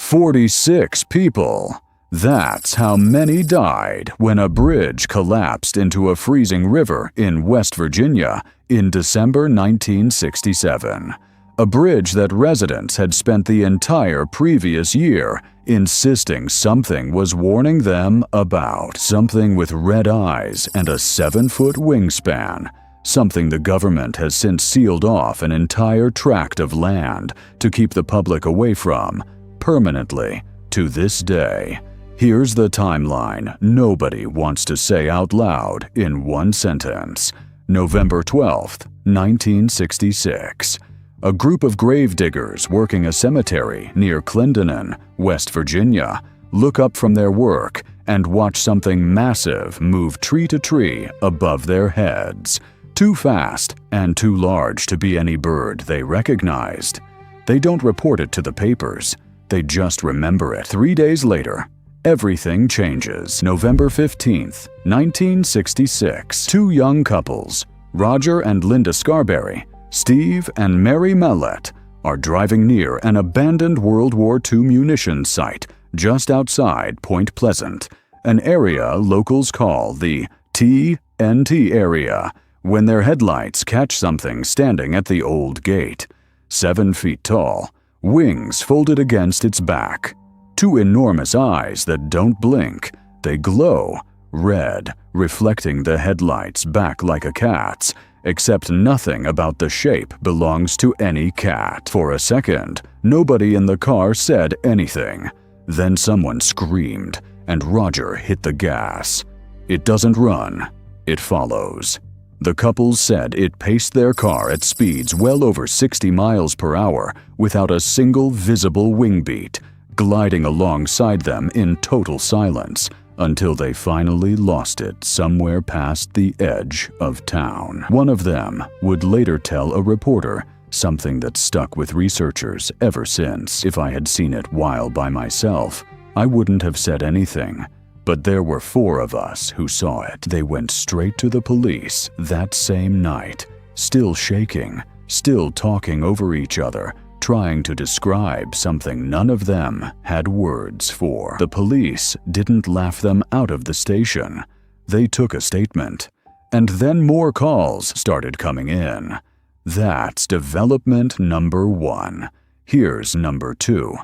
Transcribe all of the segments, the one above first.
46 people. That's how many died when a bridge collapsed into a freezing river in West Virginia in December 1967. A bridge that residents had spent the entire previous year insisting something was warning them about. Something with red eyes and a 7-foot wingspan. Something the government has since sealed off an entire tract of land to keep the public away from, permanently, to this day. Here's the timeline nobody wants to say out loud in one sentence. November 12th, 1966. A group of gravediggers working a cemetery near Clendenin, West Virginia, look up from their work and watch something massive move tree to tree above their heads. Too fast and too large to be any bird they recognized. They don't report it to the papers. They just remember it. 3 days later, everything changes. November 15th, 1966. Two young couples, Roger and Linda Scarberry, Steve and Mary Mellett, are driving near an abandoned World War II munitions site just outside Point Pleasant, an area locals call the TNT Area, when their headlights catch something standing at the old gate. 7 feet tall, wings folded against its back. Two enormous eyes that don't blink. They glow, red, reflecting the headlights back like a cat's, except nothing about the shape belongs to any cat. For a second, nobody in the car said anything. Then someone screamed, and Roger hit the gas. It doesn't run, it follows. The couples said it paced their car at speeds well over 60 miles per hour without a single visible wing beat, gliding alongside them in total silence until they finally lost it somewhere past the edge of town. One of them would later tell a reporter something that stuck with researchers ever since. If I had seen it while by myself, I wouldn't have said anything. But there were 4 of us who saw it. They went straight to the police that same night, still shaking, still talking over each other, trying to describe something none of them had words for. The police didn't laugh them out of the station. They took a statement. And then more calls started coming in. That's development number 1. Here's number 2.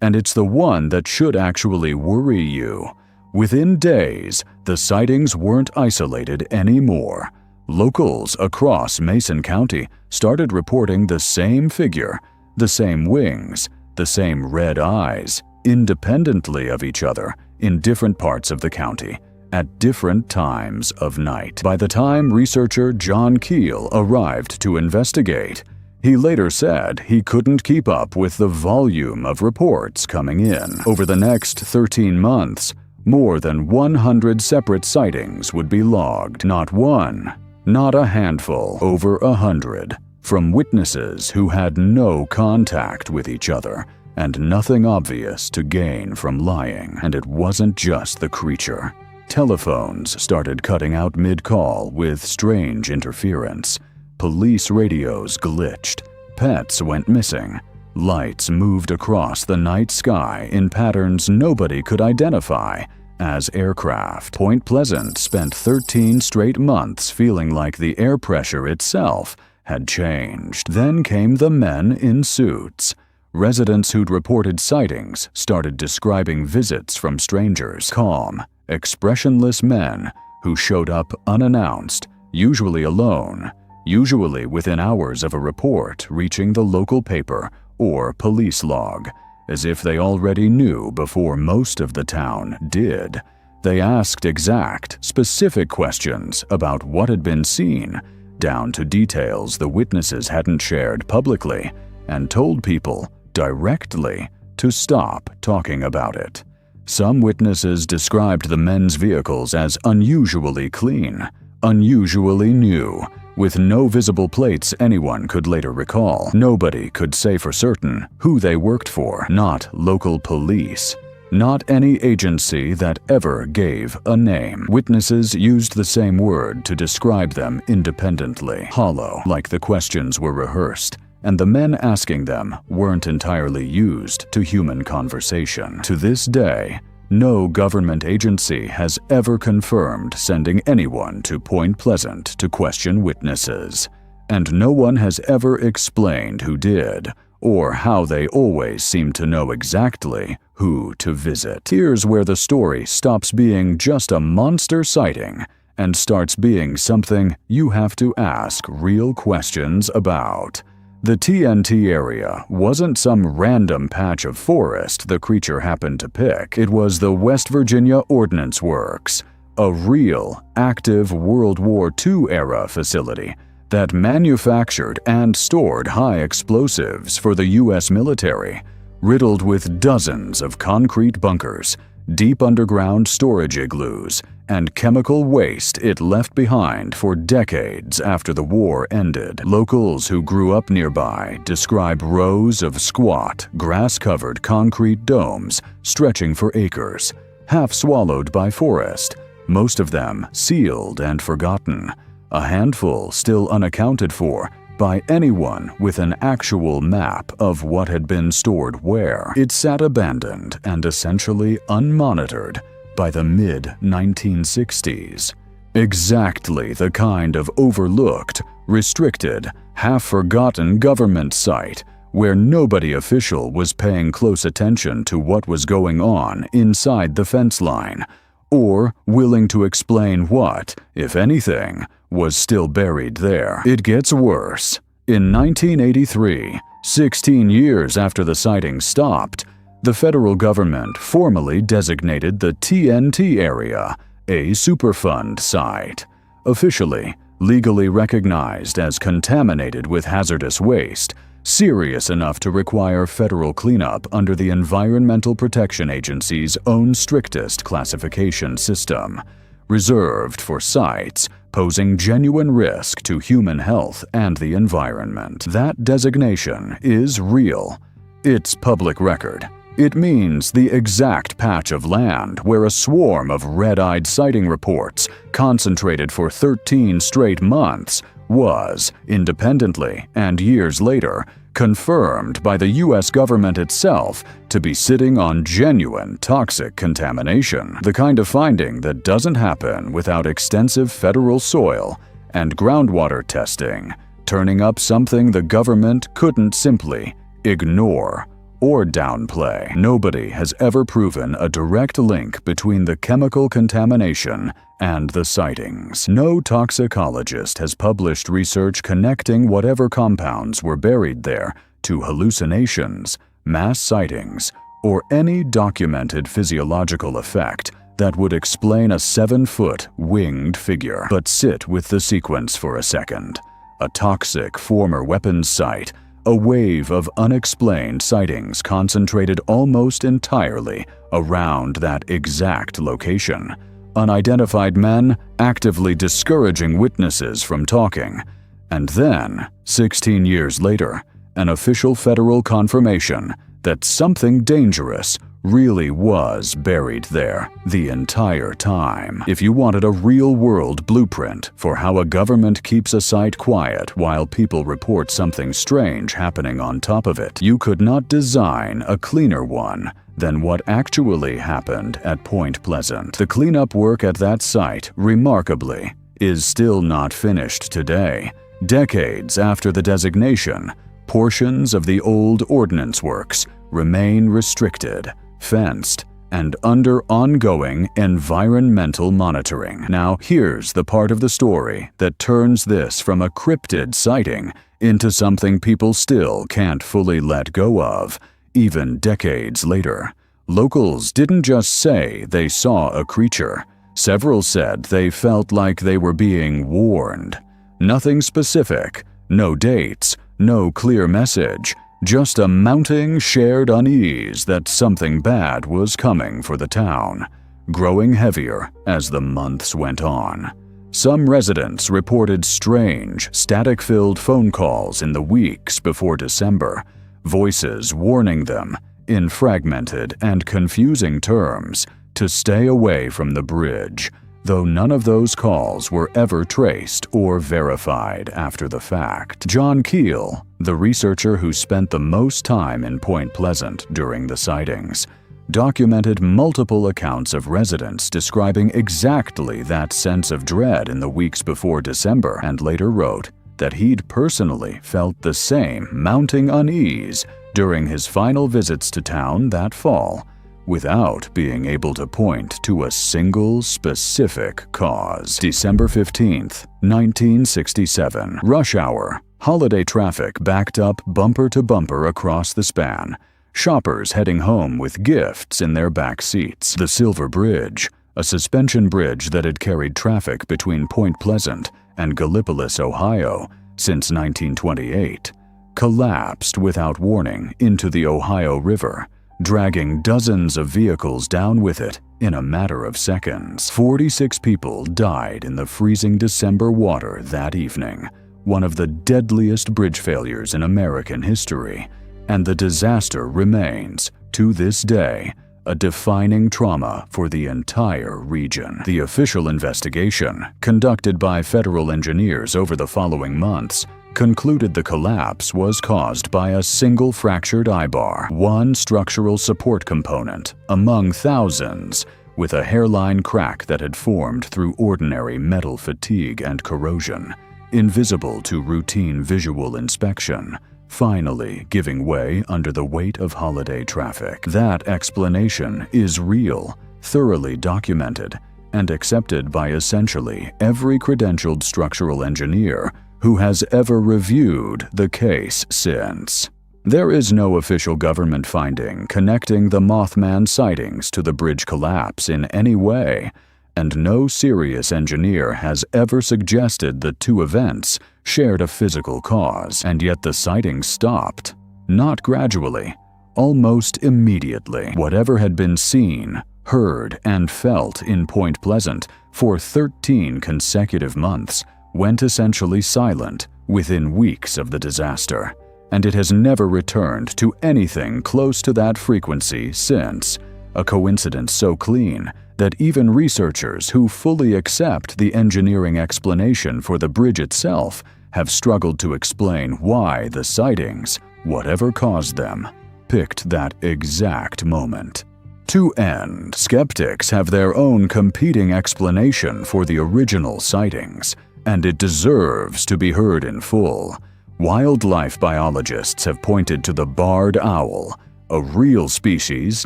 And it's the one that should actually worry you. Within days, the sightings weren't isolated anymore. Locals across Mason County started reporting the same figure, the same wings, the same red eyes, independently of each other, in different parts of the county, at different times of night. By the time researcher John Keel arrived to investigate, he later said he couldn't keep up with the volume of reports coming in. Over the next 13 months, more than 100 separate sightings would be logged. Not one, not a handful, over 100. From witnesses who had no contact with each other and nothing obvious to gain from lying. And it wasn't just the creature. Telephones started cutting out mid-call with strange interference. Police radios glitched. Pets went missing. Lights moved across the night sky in patterns nobody could identify as aircraft. Point Pleasant spent 13 straight months feeling like the air pressure itself had changed. Then came the men in suits. Residents who'd reported sightings started describing visits from strangers. Calm, expressionless men who showed up unannounced, usually alone, usually within hours of a report reaching the local paper or police log, as if they already knew before most of the town did. They asked exact, specific questions about what had been seen, down to details the witnesses hadn't shared publicly, and told people directly to stop talking about it. Some witnesses described the men's vehicles as unusually clean, unusually new, with no visible plates anyone could later recall. Nobody could say for certain who they worked for. Not local police. Not any agency that ever gave a name. Witnesses used the same word to describe them independently. Hollow, like the questions were rehearsed, and the men asking them weren't entirely used to human conversation. To this day, no government agency has ever confirmed sending anyone to Point Pleasant to question witnesses, and no one has ever explained who did, or how they always seem to know exactly who to visit. Here's where the story stops being just a monster sighting and starts being something you have to ask real questions about. The TNT area wasn't some random patch of forest the creature happened to pick. It was the West Virginia Ordnance Works, a real, active World War II-era facility that manufactured and stored high explosives for the U.S. military, riddled with dozens of concrete bunkers, deep underground storage igloos, and chemical waste it left behind for decades after the war ended. Locals who grew up nearby describe rows of squat, grass-covered concrete domes stretching for acres, half swallowed by forest, most of them sealed and forgotten, a handful still unaccounted for by anyone with an actual map of what had been stored where. It sat abandoned and essentially unmonitored by the mid-1960s. Exactly the kind of overlooked, restricted, half-forgotten government site where nobody official was paying close attention to what was going on inside the fence line, or willing to explain what, if anything, was still buried there. It gets worse. In 1983, 16 years after the sighting stopped, the federal government formally designated the TNT Area a Superfund site, officially legally recognized as contaminated with hazardous waste, serious enough to require federal cleanup under the Environmental Protection Agency's own strictest classification system, reserved for sites posing genuine risk to human health and the environment. That designation is real. It's public record. It means the exact patch of land where a swarm of red-eyed sighting reports, concentrated for 13 straight months, was, independently and years later, confirmed by the U.S. government itself to be sitting on genuine toxic contamination, the kind of finding that doesn't happen without extensive federal soil and groundwater testing, turning up something the government couldn't simply ignore or downplay. Nobody has ever proven a direct link between the chemical contamination and the sightings. No toxicologist has published research connecting whatever compounds were buried there to hallucinations, mass sightings, or any documented physiological effect that would explain a 7-foot winged figure. But sit with the sequence for a second. A toxic former weapons site, a wave of unexplained sightings concentrated almost entirely around that exact location. Unidentified men actively discouraging witnesses from talking. And then, 16 years later, an official federal confirmation that something dangerous really was buried there the entire time. If you wanted a real-world blueprint for how a government keeps a site quiet while people report something strange happening on top of it, you could not design a cleaner one than what actually happened at Point Pleasant. The cleanup work at that site, remarkably, is still not finished today. Decades after the designation, portions of the old ordnance works remain restricted, fenced, and under ongoing environmental monitoring. Now, here's the part of the story that turns this from a cryptid sighting into something people still can't fully let go of, even decades later. Locals didn't just say they saw a creature. Several said they felt like they were being warned. Nothing specific, no dates, no clear message, just a mounting shared unease that something bad was coming for the town, growing heavier as the months went on. Some residents reported strange, static-filled phone calls in the weeks before December, voices warning them, in fragmented and confusing terms, to stay away from the bridge, though none of those calls were ever traced or verified after the fact. John Keel, the researcher who spent the most time in Point Pleasant during the sightings, documented multiple accounts of residents describing exactly that sense of dread in the weeks before December, and later wrote that he'd personally felt the same mounting unease during his final visits to town that fall, without being able to point to a single specific cause. December 15th, 1967. Rush hour. Holiday traffic backed up bumper to bumper across the span. Shoppers heading home with gifts in their back seats. The Silver Bridge, a suspension bridge that had carried traffic between Point Pleasant and Gallipolis, Ohio, since 1928, collapsed without warning into the Ohio River, dragging dozens of vehicles down with it in a matter of seconds. 46 people died in the freezing December water that evening, one of the deadliest bridge failures in American history, and the disaster remains, to this day, a defining trauma for the entire region. The official investigation, conducted by federal engineers over the following months, concluded the collapse was caused by a single fractured eyebar, one structural support component among thousands, with a hairline crack that had formed through ordinary metal fatigue and corrosion, invisible to routine visual inspection, finally giving way under the weight of holiday traffic. That explanation is real, thoroughly documented, and accepted by essentially every credentialed structural engineer who has ever reviewed the case since. There is no official government finding connecting the Mothman sightings to the bridge collapse in any way, and no serious engineer has ever suggested the two events shared a physical cause, and yet the sightings stopped. Not gradually, almost immediately. Whatever had been seen, heard, and felt in Point Pleasant for 13 consecutive months went essentially silent within weeks of the disaster, and it has never returned to anything close to that frequency since, a coincidence so clean that even researchers who fully accept the engineering explanation for the bridge itself have struggled to explain why the sightings, whatever caused them, picked that exact moment. To end, skeptics have their own competing explanation for the original sightings, and it deserves to be heard in full. Wildlife biologists have pointed to the barred owl, a real species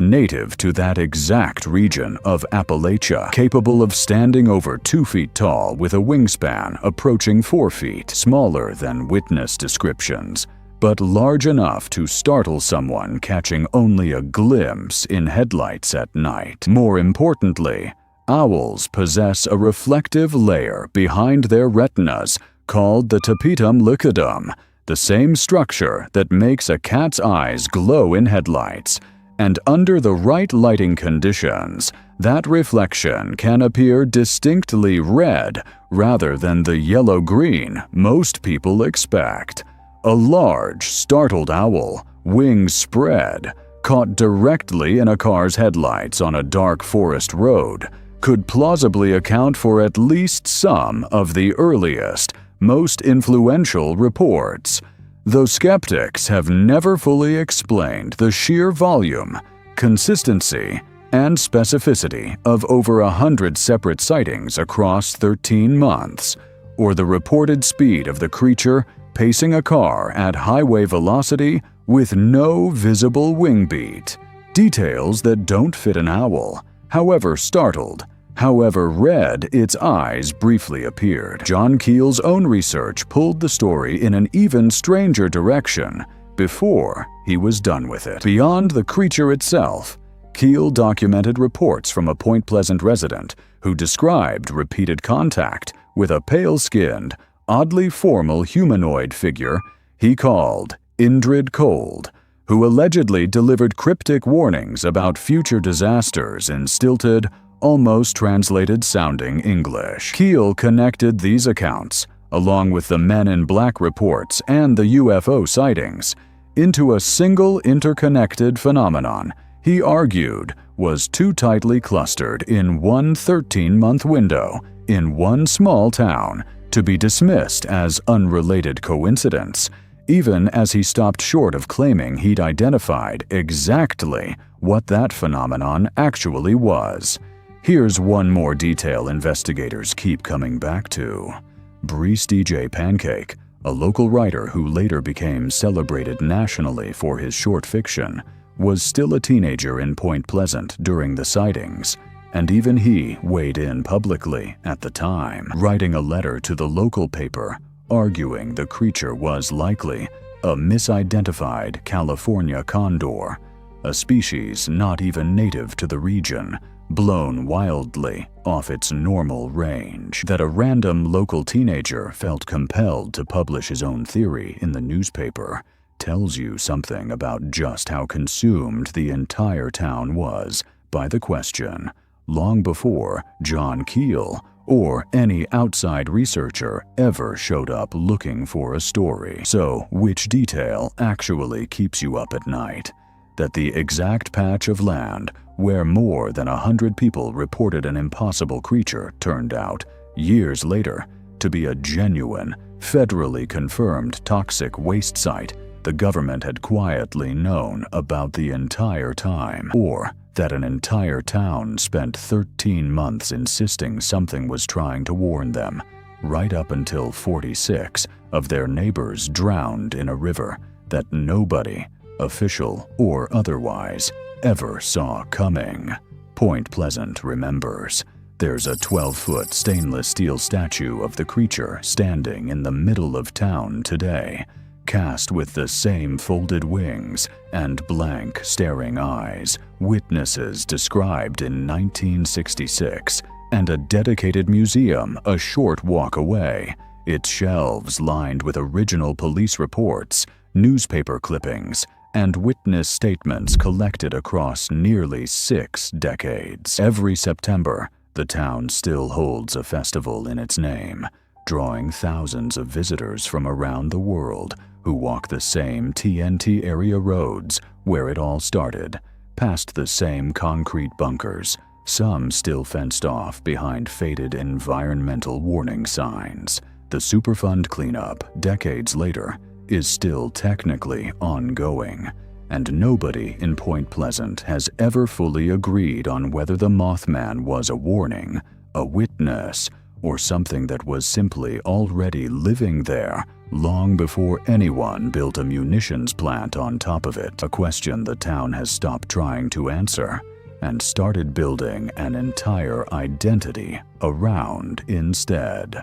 native to that exact region of Appalachia, capable of standing over 2 feet tall with a wingspan approaching 4 feet, smaller than witness descriptions, but large enough to startle someone catching only a glimpse in headlights at night. More importantly, owls possess a reflective layer behind their retinas called the tapetum lucidum, the same structure that makes a cat's eyes glow in headlights, and under the right lighting conditions, that reflection can appear distinctly red rather than the yellow-green most people expect. A large, startled owl, wings spread, caught directly in a car's headlights on a dark forest road, could plausibly account for at least some of the earliest, most influential reports, though skeptics have never fully explained the sheer volume, consistency, and specificity of over 100 separate sightings across 13 months, or the reported speed of the creature pacing a car at highway velocity with no visible wing beat. Details that don't fit an owl, however startled, however red its eyes briefly appeared. John Keel's own research pulled the story in an even stranger direction before he was done with it. Beyond the creature itself, Keel documented reports from a Point Pleasant resident who described repeated contact with a pale-skinned, oddly formal humanoid figure he called Indrid Cold, who allegedly delivered cryptic warnings about future disasters in stilted, almost translated-sounding English. Keel connected these accounts, along with the Men in Black reports and the UFO sightings, into a single interconnected phenomenon he argued, was too tightly clustered in one 13-month window in one small town to be dismissed as unrelated coincidence, even as he stopped short of claiming he'd identified exactly what that phenomenon actually was. Here's one more detail investigators keep coming back to. Brees DJ Pancake, a local writer who later became celebrated nationally for his short fiction, was still a teenager in Point Pleasant during the sightings, and even he weighed in publicly at the time, writing a letter to the local paper arguing the creature was likely a misidentified California condor, a species not even native to the region, blown wildly off its normal range. That a random local teenager felt compelled to publish his own theory in the newspaper tells you something about just how consumed the entire town was by the question, long before John Keel or any outside researcher ever showed up looking for a story. So, which detail actually keeps you up at night? That the exact patch of land where more than 100 people reported an impossible creature turned out, years later, to be a genuine, federally confirmed toxic waste site the government had quietly known about the entire time, or that an entire town spent 13 months insisting something was trying to warn them, right up until 46 of their neighbors drowned in a river that nobody, official or otherwise, ever saw coming. Point Pleasant remembers. There's a 12-foot stainless steel statue of the creature standing in the middle of town today, cast with the same folded wings and blank staring eyes witnesses described in 1966, and a dedicated museum a short walk away, its shelves lined with original police reports, newspaper clippings, and witness statements collected across nearly 6 decades. Every September, the town still holds a festival in its name, drawing thousands of visitors from around the world who walk the same TNT Area roads where it all started, past the same concrete bunkers, some still fenced off behind faded environmental warning signs. The Superfund cleanup, decades later, is still technically ongoing, and nobody in Point Pleasant has ever fully agreed on whether the Mothman was a warning, a witness, or something that was simply already living there long before anyone built a munitions plant on top of it, a question the town has stopped trying to answer and started building an entire identity around instead.